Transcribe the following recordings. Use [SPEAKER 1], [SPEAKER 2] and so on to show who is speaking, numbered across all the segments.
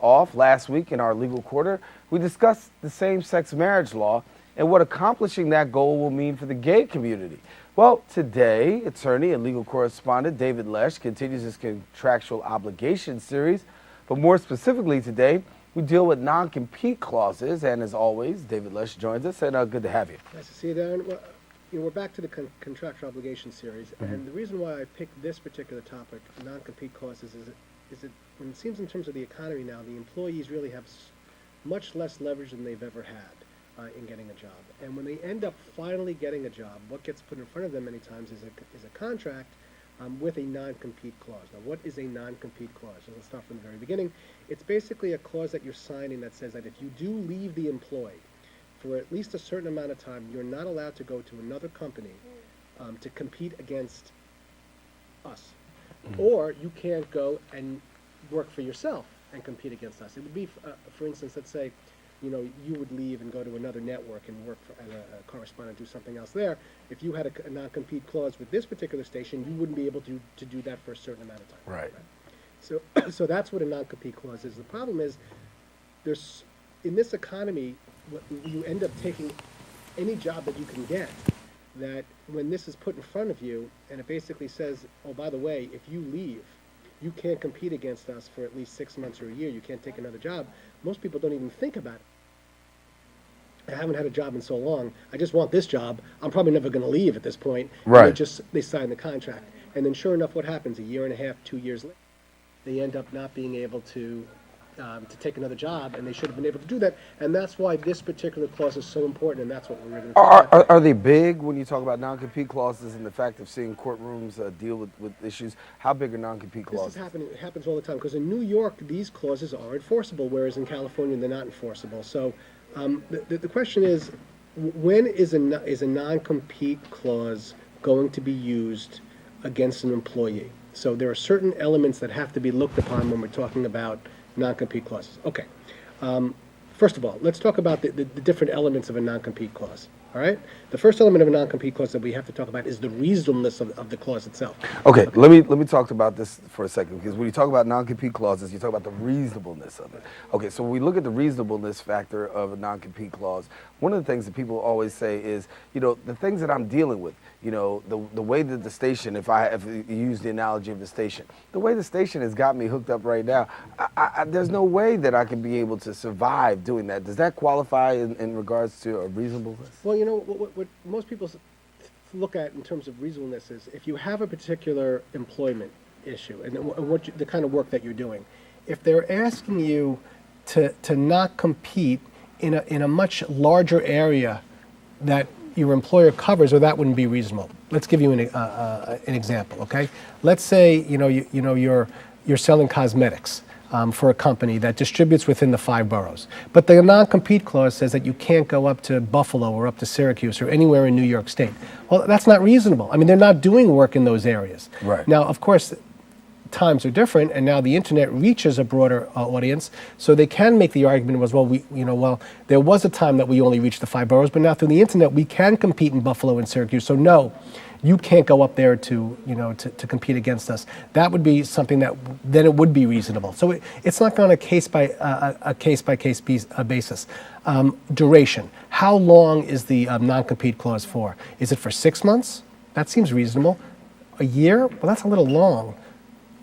[SPEAKER 1] off last week in our legal quarter, we discussed the same-sex marriage law and what accomplishing that goal will mean for the gay community. Well, today, attorney and legal correspondent David Lesch continues his contractual obligation series, but more specifically today, we deal with non-compete clauses, and as always, David Lesch joins us, and good to have you.
[SPEAKER 2] Nice to see you, Darren. Well, we're back to the contractual obligation series, and the reason why I picked this particular topic, non-compete clauses, is that when it seems in terms of the economy now, the employees really have much less leverage than they've ever had in getting a job. And when they end up finally getting a job, what gets put in front of them many times is a contract with a non-compete clause. Now, what is a non-compete clause? So let's start from the very beginning. It's basically a clause that you're signing that says that if you do leave the employee for at least a certain amount of time, you're not allowed to go to another company to compete against us. Or you can't go and work for yourself and compete against us. It would be, for instance, let's say, you would leave and go to another network and work as a correspondent, do something else there. If you had a non-compete clause with this particular station, you wouldn't be able to do that for a certain amount of time.
[SPEAKER 1] Right.
[SPEAKER 2] So that's what a non-compete clause is. The problem is, in this economy, you end up taking any job that you can get, that when this is put in front of you, and it basically says, oh, by the way, if you leave, you can't compete against us for at least 6 months or a year, you can't take another job. Most people don't even think about it. I haven't had a job in so long, I just want this job, I'm probably never going to leave at this point.
[SPEAKER 1] Right.
[SPEAKER 2] And they sign the contract. And then sure enough, what happens? A year and a half, 2 years later, they end up not being able to take another job, and they should have been able to do that. And that's why this particular clause is so important, and that's what we're going to talk about.
[SPEAKER 1] Are they big when you talk about non-compete clauses and the fact of seeing courtrooms deal with issues? How big are non-compete clauses?
[SPEAKER 2] It happens all the time, because in New York, these clauses are enforceable, whereas in California, they're not enforceable. So the question is, when is a non-compete clause going to be used against an employee? So there are certain elements that have to be looked upon when we're talking about non-compete clauses. Okay. First of all, let's talk about the different elements of a non-compete clause. All right? The first element of a non-compete clause that we have to talk about is the reasonableness of the clause itself.
[SPEAKER 1] Okay, let me talk about this for a second, because when you talk about non-compete clauses, you talk about the reasonableness of it. Okay, so when we look at the reasonableness factor of a non-compete clause, one of the things that people always say is, the things that I'm dealing with, the way that the station, if you use the analogy of the station, the way the station has got me hooked up right now, there's no way that I can be able to survive doing that. Does that qualify in regards to a reasonableness?
[SPEAKER 2] Well, what most people look at in terms of reasonableness is if you have a particular employment issue and the kind of work that you're doing, if they're asking you to not compete in a much larger area that your employer covers, or that wouldn't be reasonable. Let's give you an example, okay? Let's say you're selling cosmetics for a company that distributes within the 5 boroughs, but the non-compete clause says that you can't go up to Buffalo or up to Syracuse or anywhere in New York State. Well, that's not reasonable. I mean, they're not doing work in those areas.
[SPEAKER 1] Right.
[SPEAKER 2] Now, of course, times are different, and now the internet reaches a broader audience, so they can make the argument there was a time that we only reached the 5 boroughs, but now through the internet we can compete in Buffalo and Syracuse. So no, you can't go up there to compete against us. That would be something that then it would be reasonable. So it's not on a case by case basis. Duration. How long is the non-compete clause for? Is it for 6 months? That seems reasonable. A year? Well, that's a little long.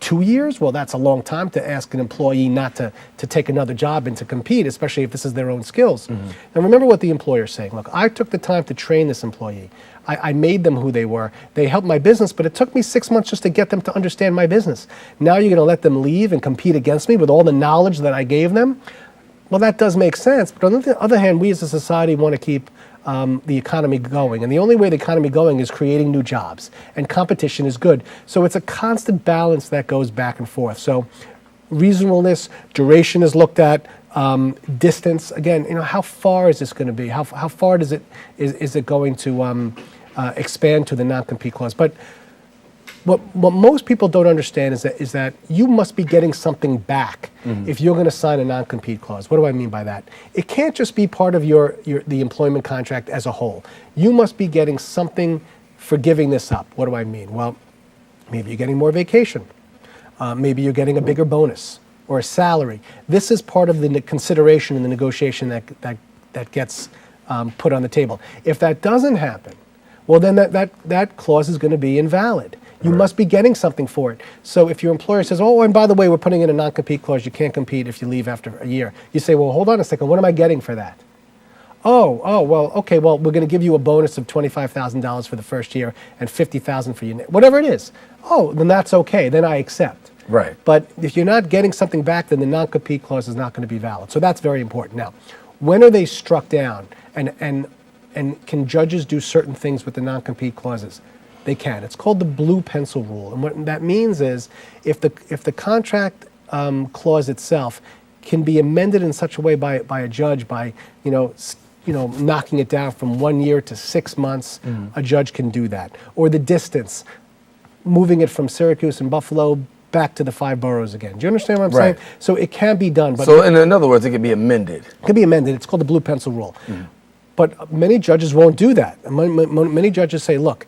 [SPEAKER 2] 2 years? Well, that's a long time to ask an employee not to take another job and to compete, especially if this is their own skills. Mm-hmm. And remember what the employer's saying. Look, I took the time to train this employee. I made them who they were. They helped my business, but it took me 6 months just to get them to understand my business. Now you're going to let them leave and compete against me with all the knowledge that I gave them? Well, that does make sense. But on the other hand, we as a society want to keep the economy going. And the only way the economy going is creating new jobs. And competition is good. So it's a constant balance that goes back and forth. So reasonableness, duration is looked at, distance. Again, how far is this going to be? How far is it going to expand to the non-compete clause? But what most people don't understand is that you must be getting something back if you're going to sign a non-compete clause. What do I mean by that? It can't just be part of the employment contract as a whole. You must be getting something for giving this up. What do I mean? Well, maybe you're getting more vacation. Maybe you're getting a bigger bonus. or a salary. This is part of the consideration in the negotiation that gets put on the table. If that doesn't happen, well, then that clause is going to be invalid. You must be getting something for it. So if your employer says, oh, and by the way, we're putting in a non-compete clause, you can't compete if you leave after a year. You say, well, hold on a second, what am I getting for that? Well, okay, well, we're going to give you a bonus of $25,000 for the first year and $50,000 for you, whatever it is. Oh, then that's okay, then I accept.
[SPEAKER 1] Right.
[SPEAKER 2] But if you're not getting something back, then the non-compete clause is not going to be valid. So that's very important. Now, when are they struck down? And can judges do certain things with the non-compete clauses? They can. It's called the blue pencil rule. And what that means is if the contract clause itself can be amended in such a way by a judge by, knocking it down from 1 year to 6 months, a judge can do that. Or the distance, moving it from Syracuse and Buffalo back to the 5 boroughs again. Do you understand what I'm saying? So it can be done. But
[SPEAKER 1] so in other words, it can be amended.
[SPEAKER 2] It can be amended. It's called the blue pencil rule. But many judges won't do that. Many judges say, look,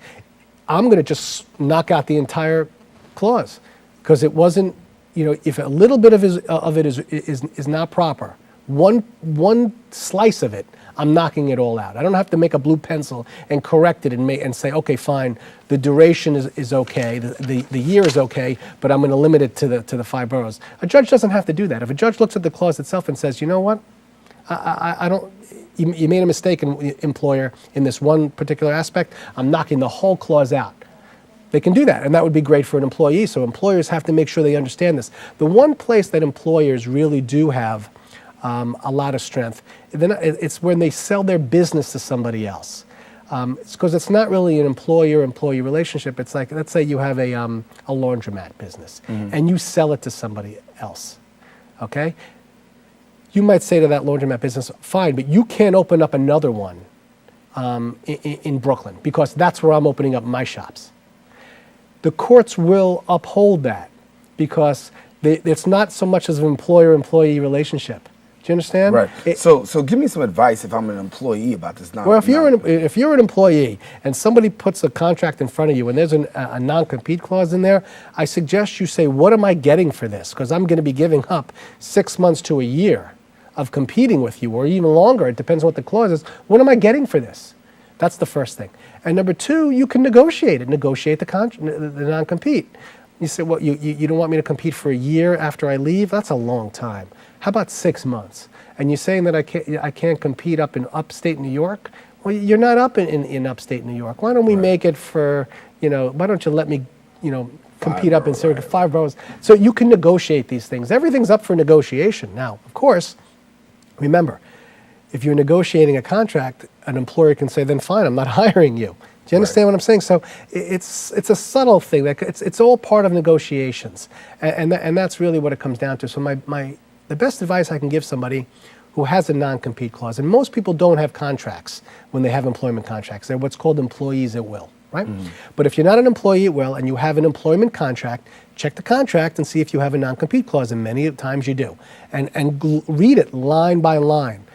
[SPEAKER 2] I'm going to just knock out the entire clause because it wasn't, if a little bit of it is not proper, one slice of it, I'm knocking it all out. I don't have to make a blue pencil and correct it and say, okay, fine, the duration is okay, the year is okay, but I'm going to limit it to the 5 boroughs. A judge doesn't have to do that. If a judge looks at the clause itself and says, you know what, I don't. You made a mistake, employer, in this one particular aspect. I'm knocking the whole clause out. They can do that, and that would be great for an employee. So employers have to make sure they understand this. The one place that employers really do have a lot of strength, it's when they sell their business to somebody else. It's because it's not really an employer-employee relationship. It's like, let's say you have a laundromat business, and you sell it to somebody else, okay? You might say to that laundromat business, fine, but you can't open up another one in Brooklyn because that's where I'm opening up my shops. The courts will uphold that because it's not so much as an employer-employee relationship. Do you understand?
[SPEAKER 1] Right. So give me some advice if I'm an employee about this.
[SPEAKER 2] Well, if you're an employee and somebody puts a contract in front of you and there's a non-compete clause in there, I suggest you say, what am I getting for this? Because I'm going to be giving up 6 months to a year of competing with you, or even longer. It depends on what the clause is. What am I getting for this? That's the first thing. And number two, you can negotiate it. Negotiate the non-compete. You say, well, you don't want me to compete for a year after I leave? That's a long time. How about 6 months? And you're saying that I can't compete up in upstate New York? Well, you're not up in upstate New York. Why don't we make it for, why don't you let me, compete up in Syracuse, 5 boroughs? So you can negotiate these things. Everything's up for negotiation. Now, of course, remember, if you're negotiating a contract, an employer can say, then fine, I'm not hiring you. Do you understand what I'm saying? So it's a subtle thing. It's all part of negotiations. And that's really what it comes down to. So the best advice I can give somebody who has a non-compete clause, and most people don't have contracts when they have employment contracts. They're what's called employees at will, right? But if you're not an employee at will and you have an employment contract, check the contract and see if you have a non-compete clause, and many times you do. And read it line by line.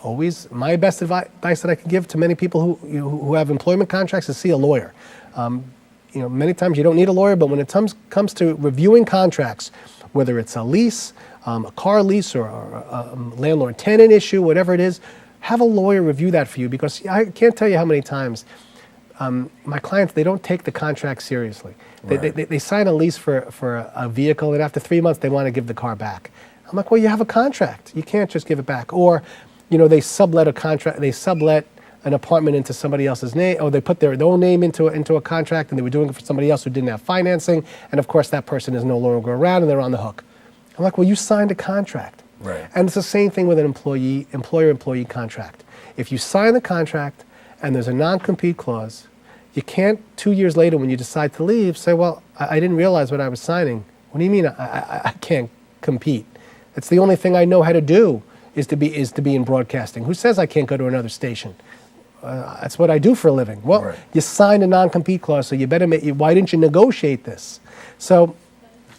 [SPEAKER 2] Always, my best advice that I can give to many people who have employment contracts is see a lawyer. Many times you don't need a lawyer, but when it comes to reviewing contracts, whether it's a lease, a car lease, or a landlord-tenant issue, whatever it is, have a lawyer review that for you, because I can't tell you how many times my clients, they don't take the contract seriously. They sign a lease for a vehicle, and after 3 months they want to give the car back. I'm like, well, you have a contract. You can't just give it back. Or, they sublet a contract. They sublet an apartment into somebody else's name, or they put their own name into a contract, and they were doing it for somebody else who didn't have financing, and of course that person is no longer around, and they're on the hook. I'm like, well, you signed a contract.
[SPEAKER 1] Right.
[SPEAKER 2] And it's the same thing with an employer-employee contract. If you sign the contract and there's a non-compete clause, you can't 2 years later when you decide to leave say, well, I didn't realize what I was signing. What do you mean I can't compete? It's the only thing I know how to do is to be in broadcasting. Who says I can't go to another station? That's what I do for a living. Well, you signed a non-compete clause, so you better why didn't you negotiate this? So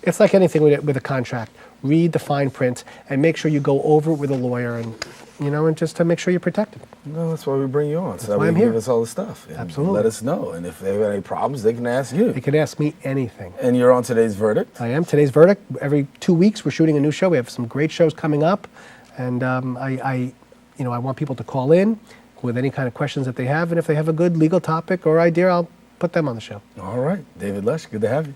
[SPEAKER 2] it's like anything with a contract. read the fine print, and make sure you go over it with a lawyer, and and just to make sure you're protected.
[SPEAKER 1] No, that's why we bring you on. So that
[SPEAKER 2] why
[SPEAKER 1] way
[SPEAKER 2] I'm
[SPEAKER 1] you
[SPEAKER 2] here.
[SPEAKER 1] give us all the stuff. And
[SPEAKER 2] Absolutely.
[SPEAKER 1] let us know. And if they have any problems, they can ask you.
[SPEAKER 2] You can ask me anything.
[SPEAKER 1] And you're on Today's Verdict.
[SPEAKER 2] I am. Today's Verdict. Every 2 weeks, we're shooting a new show. We have some great shows coming up, and I want people to call in with any kind of questions that they have, and if they have a good legal topic or idea, I'll put them on the show.
[SPEAKER 1] All right. David Lesch, good to have you.